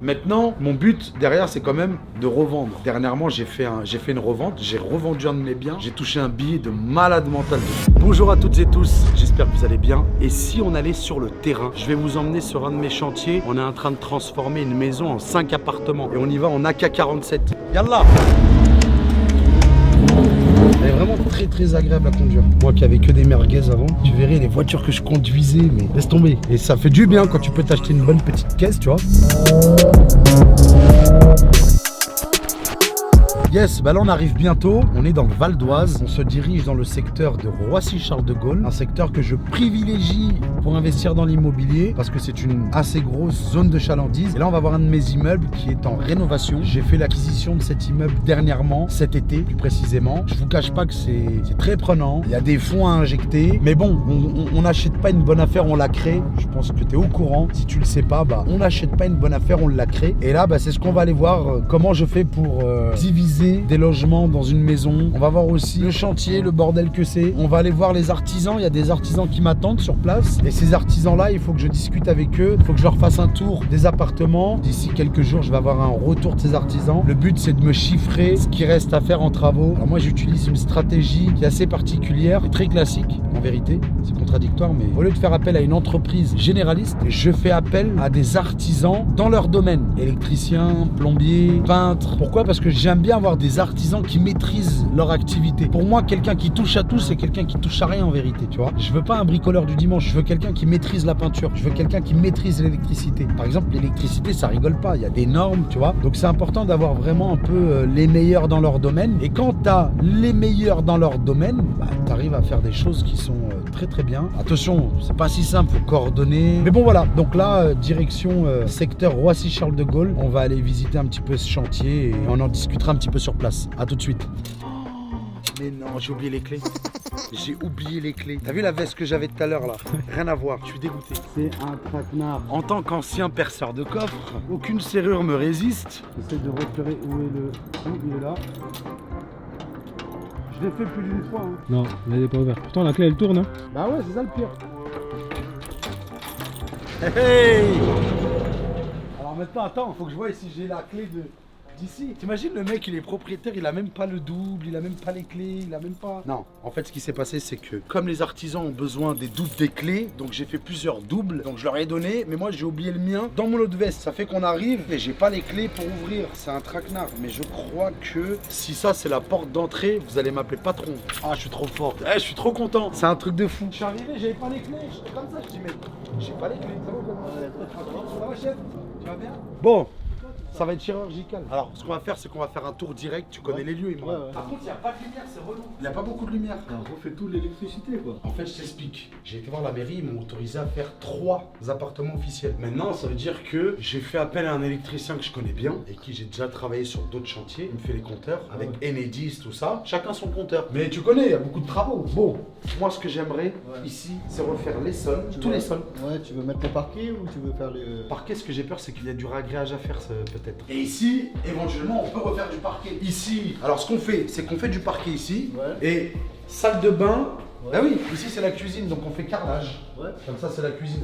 Maintenant, mon but derrière, c'est quand même de revendre. Dernièrement, j'ai fait une revente, j'ai revendu un de mes biens, j'ai touché un billet de malade mental. Bonjour à toutes et tous, j'espère que vous allez bien. Et si on allait sur le terrain, je vais vous emmener sur un de mes chantiers. On est en train de transformer une maison en 5 appartements et on y va en AK-47. Yallah! Elle est vraiment très agréable à conduire. Moi qui avais que des merguez avant, tu verrais les voitures que je conduisais, mais laisse tomber. Et ça fait du bien quand tu peux t'acheter une bonne petite caisse, tu vois. Yes, bah là on arrive bientôt, on est dans le Val d'Oise, on se dirige dans le secteur de Roissy-Charles de Gaulle, un secteur que je privilégie pour investir dans l'immobilier parce que c'est une assez grosse zone de chalandise. Et là on va voir un de mes immeubles qui est en rénovation. J'ai fait l'acquisition de cet immeuble dernièrement, cet été plus précisément. Je vous cache pas que c'est très prenant, il y a des fonds à injecter, mais bon, on n'achète pas une bonne affaire, on la crée. Je pense que tu es au courant, si tu le sais pas, bah on n'achète pas une bonne affaire, on la crée. Et là bah, c'est ce qu'on va aller voir, comment je fais pour diviser des logements dans une maison. On va voir aussi le chantier, le bordel que c'est. On va aller voir les artisans. Il y a des artisans qui m'attendent sur place. Et ces artisans-là, il faut que je discute avec eux. Il faut que je leur fasse un tour des appartements. D'ici quelques jours, je vais avoir un retour de ces artisans. Le but, c'est de me chiffrer ce qui reste à faire en travaux. Alors moi, j'utilise une stratégie qui est assez particulière et très classique. En vérité, c'est contradictoire, mais au lieu de faire appel à une entreprise généraliste, je fais appel à des artisans dans leur domaine. Électriciens, plombiers, peintres. Pourquoi? Parce que j'aime bien avoir des artisans qui maîtrisent leur activité. Pour moi, quelqu'un qui touche à tout, c'est quelqu'un qui touche à rien en vérité, tu vois. Je veux pas un bricoleur du dimanche, je veux quelqu'un qui maîtrise la peinture, je veux quelqu'un qui maîtrise l'électricité. Par exemple, l'électricité, ça rigole pas, il y a des normes, tu vois. Donc c'est important d'avoir vraiment un peu les meilleurs dans leur domaine. Et quand tu as les meilleurs dans leur domaine, bah, tu arrives à faire des choses qui sont très bien. Attention, c'est pas si simple, faut coordonner. Mais bon voilà, donc là, direction secteur Roissy-Charles de Gaulle. On va aller visiter un petit peu ce chantier et on en discutera un petit peu sur place. A tout de suite. Mais non, j'ai oublié les clés. J'ai oublié les clés. T'as vu la veste que j'avais tout à l'heure là? Rien à voir, je suis dégoûté. C'est un traquenard. En tant qu'ancien perceur de coffre, aucune serrure me résiste. J'essaie de repérer où est le trou, il est là. Je l'ai fait plus d'une fois. Hein. Non, elle n'est pas ouverte. Pourtant la clé elle tourne. Hein. Bah ouais, c'est ça le pire. Hey! Alors maintenant, attends, faut que je vois si j'ai la clé d'ici. T'imagines le mec, il est propriétaire, il a même pas le double, il a même pas les clés, il a même pas... Non, en fait ce qui s'est passé c'est que comme les artisans ont besoin des doubles des clés, donc j'ai fait plusieurs doubles, donc je leur ai donné, mais moi j'ai oublié le mien dans mon autre veste. Ça fait qu'on arrive et j'ai pas les clés pour ouvrir, c'est un traquenard. Mais je crois que si ça c'est la porte d'entrée, vous allez m'appeler patron. Ah je suis trop fort, je suis trop content, c'est un truc de fou. Je suis arrivé, j'avais pas les clés, j'étais comme ça, je dis mais j'ai pas les clés, ça va chef? Tu vas bien? Bon. Ça va être chirurgical. Alors, ce qu'on va faire, c'est qu'on va faire un tour direct. Tu connais les lieux, Imran. Par contre, il n'y a pas de lumière, c'est relou. Il n'y a pas beaucoup de lumière. On refait tout l'électricité, quoi. En fait, je t'explique. J'ai été voir la mairie, ils m'ont autorisé à faire 3 appartements officiels. Maintenant, ça veut dire que j'ai fait appel à un électricien que je connais bien et qui j'ai déjà travaillé sur d'autres chantiers. Il me fait les compteurs avec Enedis, tout ça. Chacun son compteur. Mais tu connais, il y a beaucoup de travaux. Bon, moi, ce que j'aimerais ici, c'est refaire les sols, tous les sols. Ouais, tu veux mettre les parquets ou tu veux faire les... Parquet, ce que j'ai peur, c'est qu'il y a du ragréage à faire, peut-être. Et ici, éventuellement, on peut refaire du parquet. Ici, alors ce qu'on fait, c'est qu'on fait du parquet ici. Ouais. Et salle de bain. Ouais. Ah oui, ici c'est la cuisine, donc on fait carrelage. Ouais. Comme ça c'est la cuisine.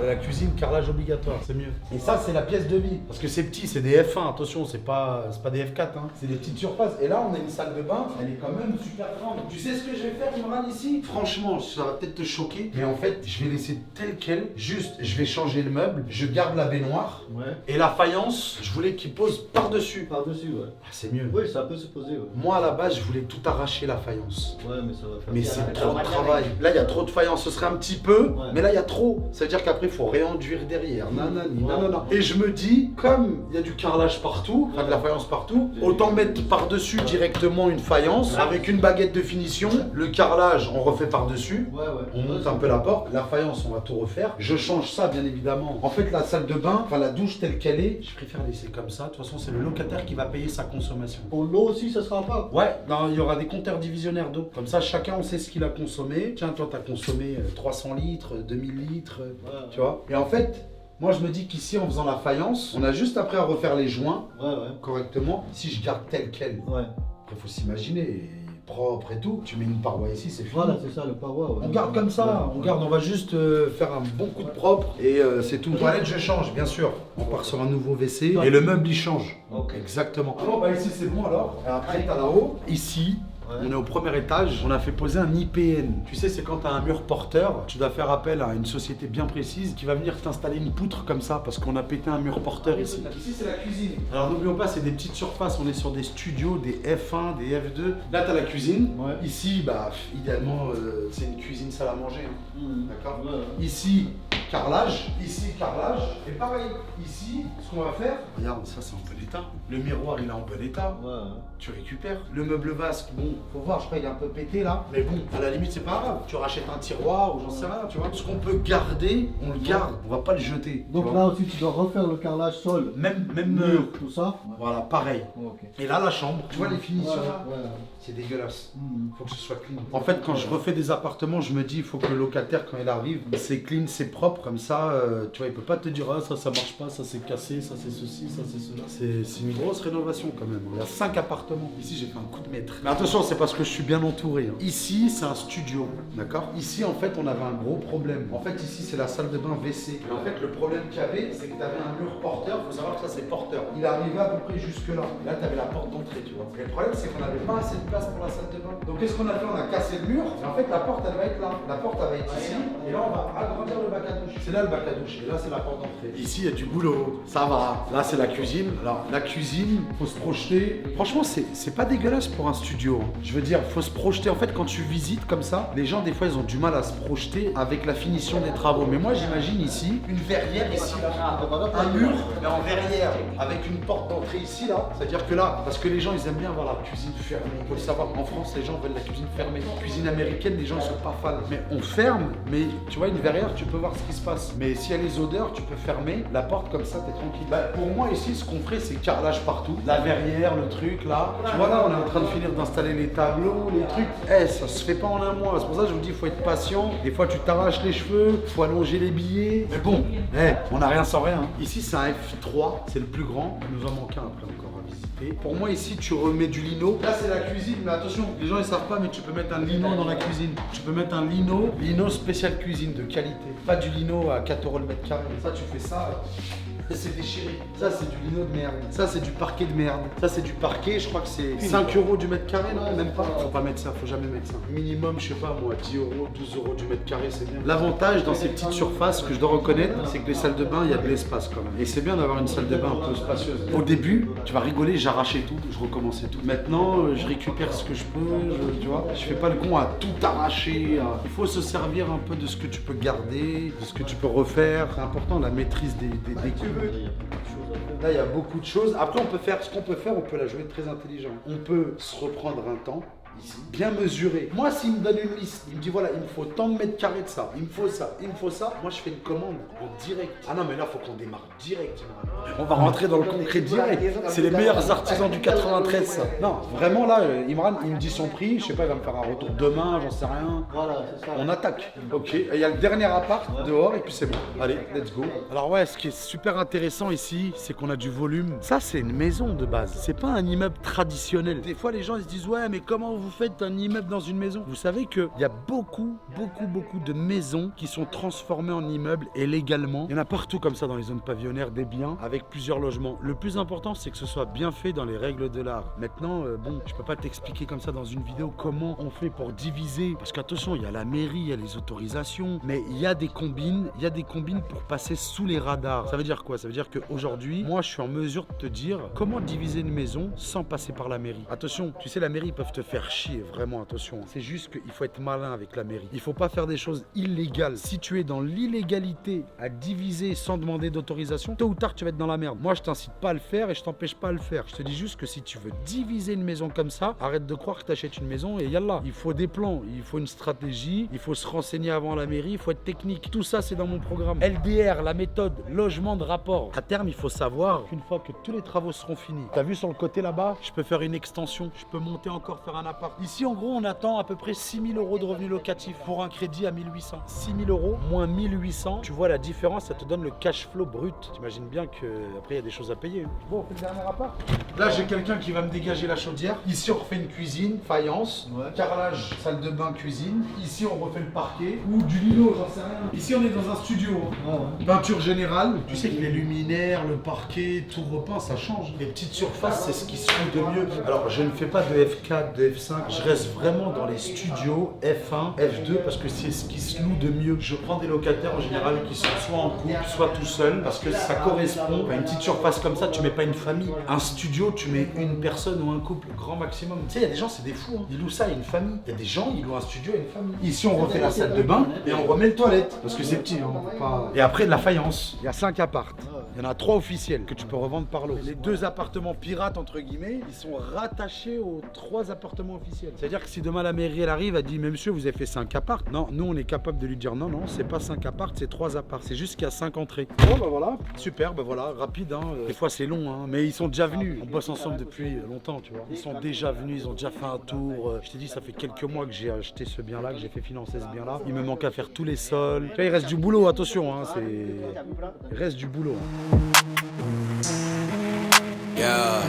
La cuisine, carrelage obligatoire, c'est mieux. Et ça c'est la pièce de vie. Parce que c'est petit, c'est des F1, attention, c'est pas des F4, hein. C'est des petites surfaces. Et là on a une salle de bain, elle est quand même super grande. Tu sais ce que je vais faire, Imran, ici? Franchement, ça va peut-être te choquer, mais en fait, je vais laisser tel quel. Juste, je vais changer le meuble, je garde la baignoire. Ouais. Et la faïence, je voulais qu'il pose par-dessus. Par-dessus, ouais. Ah, c'est mieux. Oui, ça peut se poser, ouais. Moi à la base, je voulais tout arracher la faïence. Ouais, mais ça va faire... Mais c'est trop de travail. Là, il y a trop de faïence, ce serait un petit peu, mais là, il y a trop. Ça veut dire qu'après, il faut réenduire derrière. Nanani, nanana. Et je me dis, comme il y a du carrelage partout, enfin de la faïence partout, autant mettre par-dessus directement une faïence avec une baguette de finition. Le carrelage, on refait par-dessus. On monte un peu la porte. La faïence, on va tout refaire. Je change ça, bien évidemment. En fait, la salle de bain, enfin la douche telle qu'elle est, je préfère laisser comme ça. De toute façon, c'est le locataire qui va payer sa consommation. Pour l'eau aussi, ça sera pas? Ouais, non, il y aura des compteurs divisionnaires d'eau. Comme ça, chacun, on sait ce qu'il a consommé. Tiens, toi, t'as consommé 300 litres, 2000 litres, tu vois. Et en fait, moi, je me dis qu'ici, en faisant la faïence, on a juste après à refaire les joints correctement. Si je garde tel quel, après, faut s'imaginer. propre et tout, tu mets une paroi ici, c'est fini. Voilà, c'est ça, le paroi. Ouais. On garde comme ça, on va juste faire un bon coup de propre et c'est tout. Toilette, je change, bien sûr. On part sur un nouveau WC et le meuble il change. Ok. Exactement. Bon, bah ici c'est bon alors. Et après, t'as là-haut. Ici, on est au premier étage, on a fait poser un IPN. Tu sais, c'est quand tu as un mur porteur, tu dois faire appel à une société bien précise qui va venir t'installer une poutre comme ça parce qu'on a pété un mur porteur ici. Ici, c'est la cuisine. Alors n'oublions pas, c'est des petites surfaces, on est sur des studios, des F1, des F2. Là, tu as la cuisine. Ouais. Ici, bah, idéalement, c'est une cuisine salle à manger. D'accord. Ouais. Ici, carrelage. Ici, carrelage. Et pareil, ici, ce qu'on va faire. Regarde, ça, c'est en bon état. Le miroir, il est en bon état. Ouais. Tu récupères. Le meuble vasque, bon, faut voir, je crois qu'il est un peu pété là. Mais bon, à la limite, c'est pas grave. Tu rachètes un tiroir ou j'en sais rien, tu vois. Ce qu'on peut garder, on le garde. On va pas le jeter. Donc là aussi, tu dois refaire le carrelage sol, même mur, tout ça. voilà, pareil. Ok. Et là, la chambre, tu vois les finitions là, Ouais. c'est dégueulasse. Faut que ce soit clean. En fait, quand je refais des appartements, je me dis, il faut que le locataire, quand il arrive, c'est clean, c'est propre. Comme ça, tu vois, il peut pas te dire, ah, ça marche pas, ça c'est cassé, ça c'est ceci, ça c'est cela. C'est une grosse rénovation quand même. Il y a 5 appartements. Ici, j'ai fait un coup de maître. Mais attention, c'est parce que je suis bien entouré. Hein. Ici, c'est un studio, d'accord. Ici, en fait, on avait un gros problème. En fait, ici, c'est la salle de bain WC. Et en fait, le problème qu'il y avait, c'est que tu avais un mur porteur. Il faut savoir que ça, c'est porteur. Il arrivait à peu près jusque là. Et là, tu avais la porte d'entrée, tu vois. Et le problème, c'est qu'on n'avait pas assez de place pour la salle de bain. Donc, qu'est-ce qu'on a fait? On a cassé le mur. Et en fait, la porte, elle va être là. La porte, elle va être ici. Et là, on va agrandir le bac à douche. C'est là le bac à douche. Et là, c'est la porte d'entrée. Ici, il y a du boulot. Ça va. Là, c'est la cuisine. Alors, la cuisine, faut se projeter. Franchement, c'est pas dégueulasse pour un studio. Hein. Je veux dire, faut se projeter. En fait, quand tu visites comme ça, les gens, des fois, ils ont du mal à se projeter avec la finition des travaux. Mais moi, j'imagine ici, une verrière ici, là. Un mur, mais en verrière. Avec une porte d'entrée ici, là. C'est-à-dire que là, parce que les gens, ils aiment bien avoir la cuisine fermée. Il faut le savoir. En France, les gens veulent la cuisine fermée. Cuisine américaine, les gens, ils sont pas fans. Mais on ferme, mais tu vois, une verrière, tu peux voir ce qui se passe. Mais s'il y a les odeurs, tu peux fermer la porte comme ça, t'es tranquille. Bah, pour moi, ici, ce qu'on ferait, c'est carrelage partout. La verrière, le truc, là. Tu vois, là, on est en train de finir d'installer les tableaux, les trucs. Eh, ça se fait pas en un mois. C'est pour ça que je vous dis, il faut être patient. Des fois, tu t'arraches les cheveux, faut allonger les billets. Mais bon, on n'a rien sans rien. Hein. Ici, c'est un F3, c'est le plus grand. Il nous en manque un après encore à visiter. Pour moi, ici, tu remets du lino. Là, c'est la cuisine, mais attention, les gens, ils savent pas, mais tu peux mettre un lino dans la cuisine. Tu peux mettre un lino spécial cuisine de qualité. Pas du lino à 4 € le mètre carré. Ça, tu fais ça. C'est déchiré. Ça, c'est du lino de merde. Ça, c'est du parquet de merde. Ça, c'est du parquet. Je crois que c'est 5 € du mètre carré. Non, même pas. Faut pas mettre ça. Faut jamais mettre ça. Minimum, je sais pas moi, 10 €, 12 € du mètre carré, c'est bien. L'avantage dans ces petites surfaces que je dois reconnaître, c'est que les salles de bain, il y a de l'espace quand même. Et c'est bien d'avoir une salle de bain un peu spacieuse. Au début, tu vas rigoler, j'arrachais tout, je recommençais tout. Maintenant, je récupère ce que je peux. Tu vois, je fais pas le con à tout arracher. Il faut se servir un peu de ce que tu peux garder, de ce que tu peux refaire. C'est important la maîtrise des coûts. Là, il y a beaucoup de choses. Après, on peut faire ce qu'on peut faire, on peut la jouer très intelligent. On peut se reprendre un temps. Ici, bien mesuré. Moi, s'il me donne une liste, il me dit voilà, il me faut tant de mètres carrés de ça, il me faut ça, il me faut ça. Moi, je fais une commande en direct. Ah non, mais là, il faut qu'on démarre direct. On va rentrer dans le concret direct. C'est les meilleurs artisans du 93, ça. Non, vraiment, là, Imran, il me dit son prix. Je sais pas, il va me faire un retour demain, j'en sais rien. Voilà, c'est ça. On attaque. Ok. Et il y a le dernier appart dehors, et puis c'est bon. Allez, let's go. Alors, ouais, ce qui est super intéressant ici, c'est qu'on a du volume. Ça, c'est une maison de base. C'est pas un immeuble traditionnel. Des fois, les gens ils se disent ouais, mais comment vous faites un immeuble dans une maison? Vous savez qu'il y a beaucoup de maisons qui sont transformées en immeubles et légalement. Il y en a partout comme ça dans les zones pavillonnaires, des biens avec plusieurs logements. Le plus important, c'est que ce soit bien fait dans les règles de l'art. Maintenant, bon, je peux pas t'expliquer comme ça dans une vidéo comment on fait pour diviser. Parce qu'attention, il y a la mairie, il y a les autorisations, mais il y a des combines, pour passer sous les radars. Ça veut dire quoi? Ça veut dire qu'aujourd'hui, moi, je suis en mesure de te dire comment diviser une maison sans passer par la mairie. Attention, tu sais, la mairie, ils peuvent te faire chier, vraiment, attention. C'est juste qu'il faut être malin avec la mairie. Il faut pas faire des choses illégales. Si tu es dans l'illégalité à diviser sans demander d'autorisation, tôt ou tard, tu vas être dans la merde. Moi, je t'incite pas à le faire et je t'empêche pas à le faire. Je te dis juste que si tu veux diviser une maison comme ça, arrête de croire que tu achètes une maison et yallah. Il faut des plans, il faut une stratégie, il faut se renseigner avant la mairie, il faut être technique. Tout ça, c'est dans mon programme. LDR, la méthode, logement de rapport. À terme, il faut savoir qu'une fois que tous les travaux seront finis, t'as vu sur le côté là-bas, je peux faire une extension, je peux monter encore, faire un appart. appart. Ici, en gros, on attend à peu près 6 000 € de revenus locatifs pour un crédit à 1800. 6 000 € moins 1800, tu vois la différence, ça te donne le cash flow brut. T'imagines bien qu'après, il y a des choses à payer. Bon, on fait le dernier appart. Là, j'ai quelqu'un qui va me dégager la chaudière. Ici, on refait une cuisine, faïence, carrelage, salle de bain, cuisine. Ici, on refait le parquet ou du lino, j'en sais rien. Ici, on est dans un studio. Peinture générale. Tu sais que les luminaires, le parquet, tout repeint, ça change. Les petites surfaces, c'est ce qui se fait de mieux. Alors, je ne fais pas de F4, de F5. Je reste vraiment dans les studios F1, F2 parce que c'est ce qui se loue de mieux. Je prends des locataires en général qui sont soit en couple, soit tout seul parce que ça correspond. Une petite surface comme ça, tu mets pas une famille. Un studio, tu mets une personne ou un couple, grand maximum. Tu sais, il y a des gens, c'est des fous. Hein. Ils louent ça à une famille. Il y a des gens, ils louent un studio à une famille. Ici, on refait la salle de bain et on remet le toilette parce que c'est petit. Hein, on peut pas... Et après, de la faïence. Il y a 5 apparts. Il y en a 3 officiels que tu peux revendre par lot. Les 2 appartements pirates, entre guillemets, ils sont rattachés aux 3 appartements officiels. C'est-à-dire que si demain la mairie elle arrive, elle dit mais monsieur, vous avez fait 5 apparts. Non, nous on est capable de lui dire non, c'est pas 5 apparts, c'est 3 apparts. C'est juste qu'il y a 5 entrées. Bon bah voilà, super, bah voilà, rapide. Hein. Des fois c'est long, hein. Mais ils sont déjà venus. On bosse ensemble depuis longtemps, tu vois. Ils sont déjà venus, ils ont déjà fait un tour. Je t'ai dit, ça fait quelques mois que j'ai acheté ce bien-là, que j'ai fait financer ce bien-là. Il me manque à faire tous les sols. Tu vois, il reste du boulot, attention, hein. Il reste du boulot. Hein. Yeah.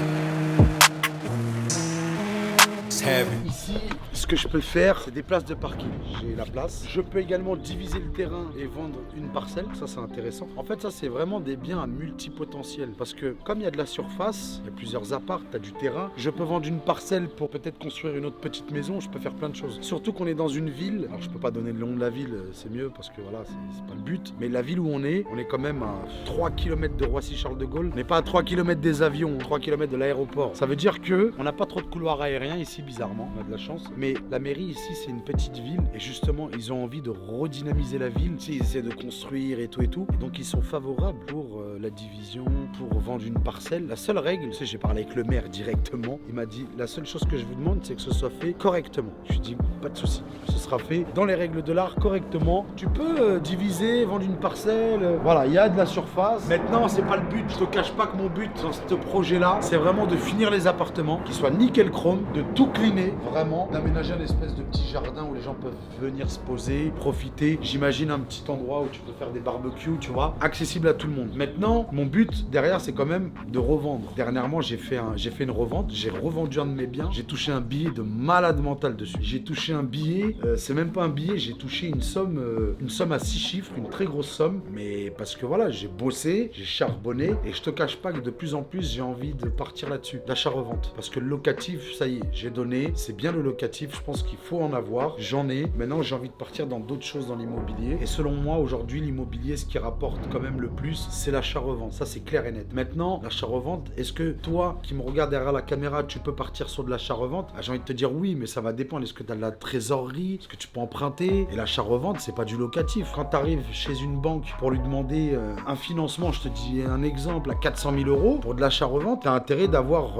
Ici, ce que je peux faire, c'est des places de parking. J'ai la place. Je peux également diviser le terrain et vendre une parcelle. Ça, c'est intéressant. En fait, ça, c'est vraiment des biens à multipotentiel. Parce que comme il y a de la surface, il y a plusieurs apparts, tu as du terrain. Je peux vendre une parcelle pour peut-être construire une autre petite maison. Je peux faire plein de choses. Surtout qu'on est dans une ville. Alors, je peux pas donner le nom de la ville, c'est mieux parce que voilà, c'est pas le but. Mais la ville où on est quand même à 3 km de Roissy-Charles de Gaulle. On n'est pas à 3 km des avions, 3 km de l'aéroport. Ça veut dire que on n'a pas trop de couloirs aériens ici, bizarrement. On a de la chance. Mais la mairie ici, c'est une petite ville. Et justement, ils ont envie de redynamiser la ville. Tu sais, ils essaient de construire et tout et tout. Et donc, ils sont favorables pour la division, pour vendre une parcelle. La seule règle, tu sais, j'ai parlé avec le maire directement. Il m'a dit, la seule chose que je vous demande, c'est que ce soit fait correctement. Je lui ai dit, pas de souci. Ce sera fait dans les règles de l'art correctement. Tu peux diviser, vendre une parcelle. Voilà, il y a de la surface. Maintenant, c'est pas le but. Je te cache pas que mon but dans ce projet-là, c'est vraiment de finir les appartements, qu'ils soient nickel chrome, de tout cleaner, vraiment, d'aménager un espèce de petit jardin où les gens peuvent venir se poser, profiter. J'imagine un petit endroit où tu peux faire des barbecues, tu vois, accessible à tout le monde. Maintenant, mon but derrière, c'est quand même de revendre. Dernièrement, j'ai fait une revente, j'ai revendu un de mes biens, j'ai touché un billet de malade mental dessus. J'ai touché un billet, c'est même pas un billet, j'ai touché une somme à 6 chiffres, une très grosse somme, mais parce que voilà, j'ai bossé, j'ai charbonné, et je te cache pas que de plus en plus, j'ai envie de partir là-dessus, d'achat-revente. Parce que le locatif, ça y est, j'ai donné, c'est bien le locatif, je pense qu'il faut en avoir, j'en ai. Maintenant, j'ai envie de partir dans d'autres choses dans l'immobilier. Et selon moi, aujourd'hui, l'immobilier, ce qui rapporte quand même le plus, c'est l'achat-revente. Ça, c'est clair et net. Maintenant, l'achat-revente, est-ce que toi, qui me regarde derrière la caméra, tu peux partir sur de l'achat-revente? J'ai envie de te dire oui, mais ça va dépendre. Est-ce que tu as de la trésorerie? Est-ce que tu peux emprunter? Et l'achat-revente, c'est pas du locatif. Quand tu arrives chez une banque pour lui demander un financement, je te dis un exemple, à 400 000 €, pour de l'achat-revente, tu as intérêt d'avoir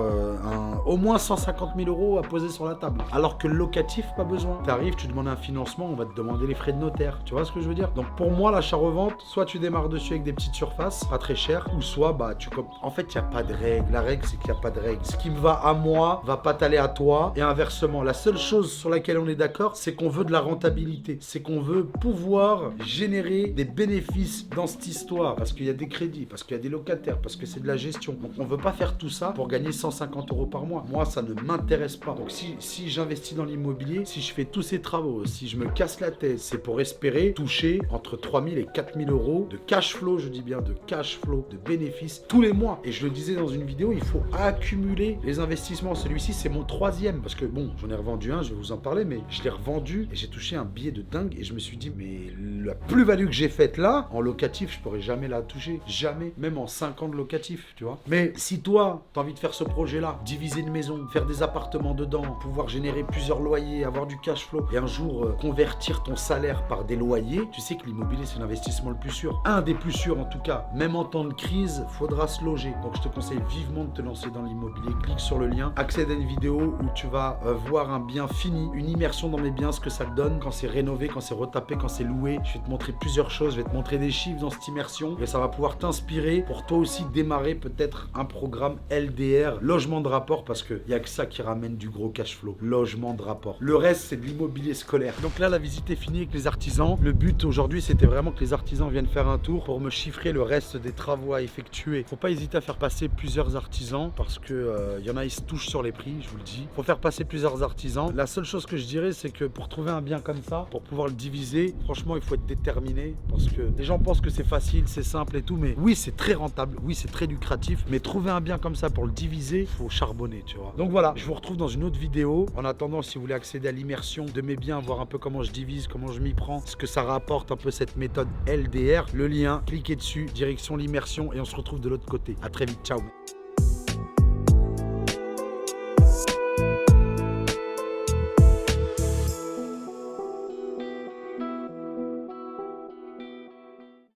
au moins 150 000 € à poser sur la table. Alors que le locatif, pas besoin. Tu arrives, tu demandes un financement, on va te demander les frais de notaire. Tu vois ce que je veux dire? Donc pour moi, l'achat-revente, soit tu démarres dessus avec des petites surfaces, pas très chères, ou soit bah en fait, il n'y a pas de règle. La règle, c'est qu'il n'y a pas de règle. Ce qui me va à moi va pas t'aller à toi, et inversement. La seule chose sur laquelle on est d'accord, c'est qu'on veut de la rentabilité. C'est qu'on veut pouvoir générer des bénéfices dans cette histoire. Parce qu'il y a des crédits, parce qu'il y a des locataires, parce que c'est de la gestion. Donc on veut pas faire tout ça pour gagner 150 € par mois. Moi, ça ne m'intéresse pas. Donc si j'investis dans l'immobilier, si je fais tous ces travaux, si je me casse la tête, c'est pour espérer toucher entre 3 000 et 4 000 € de cash flow, je dis bien de cash flow, de bénéfices tous les mois. Et je le disais dans une vidéo, il faut accumuler les investissements. Celui-ci, c'est mon 3e. Parce que bon, j'en ai revendu un, je vais vous en parler, mais je l'ai revendu et j'ai touché un billet de dingue. Et je me suis dit, mais la plus-value que j'ai faite là, en locatif, je pourrais jamais la toucher. Jamais. Même en 5 ans de locatif, tu vois. Mais si toi, tu as envie de faire ce projet-là, diviser une maison, faire des appartements dedans, pouvoir générer plusieurs loyers, avoir du cash flow et un jour convertir ton salaire par des loyers, tu sais que l'immobilier, c'est l'investissement le plus sûr. Un des plus sûrs en tout cas. Même en en temps de crise, faudra se loger. Donc je te conseille vivement de te lancer dans l'immobilier. Clique sur le lien, accède à une vidéo où tu vas voir un bien fini, une immersion dans mes biens, ce que ça te donne quand c'est rénové, quand c'est retapé, quand c'est loué. Je vais te montrer plusieurs choses, je vais te montrer des chiffres dans cette immersion et ça va pouvoir t'inspirer pour toi aussi démarrer peut-être un programme LDR, logement de rapport, parce qu'il n'y a que ça qui ramène du gros cash flow. Logement de rapport. Le reste, c'est de l'immobilier scolaire. Donc là, la visite est finie avec les artisans. Le but aujourd'hui, c'était vraiment que les artisans viennent faire un tour pour me chiffrer le reste des travaux à effectuer. Faut pas hésiter à faire passer plusieurs artisans parce que y en a, ils se touchent sur les prix, je vous le dis. Faut faire passer plusieurs artisans. La seule chose que je dirais, c'est que pour trouver un bien comme ça, pour pouvoir le diviser, franchement, il faut être déterminé parce que les gens pensent que c'est facile, c'est simple et tout, mais oui, c'est très rentable, oui, c'est très lucratif, mais trouver un bien comme ça pour le diviser, faut charbonner, tu vois. Donc voilà, je vous retrouve dans une autre vidéo. En attendant, si vous voulez accéder à l'immersion de mes biens, voir un peu comment je divise, comment je m'y prends, ce que ça rapporte un peu cette méthode LDR, le lien, cliquez dessus, direction l'immersion et on se retrouve de l'autre côté. À très vite, ciao.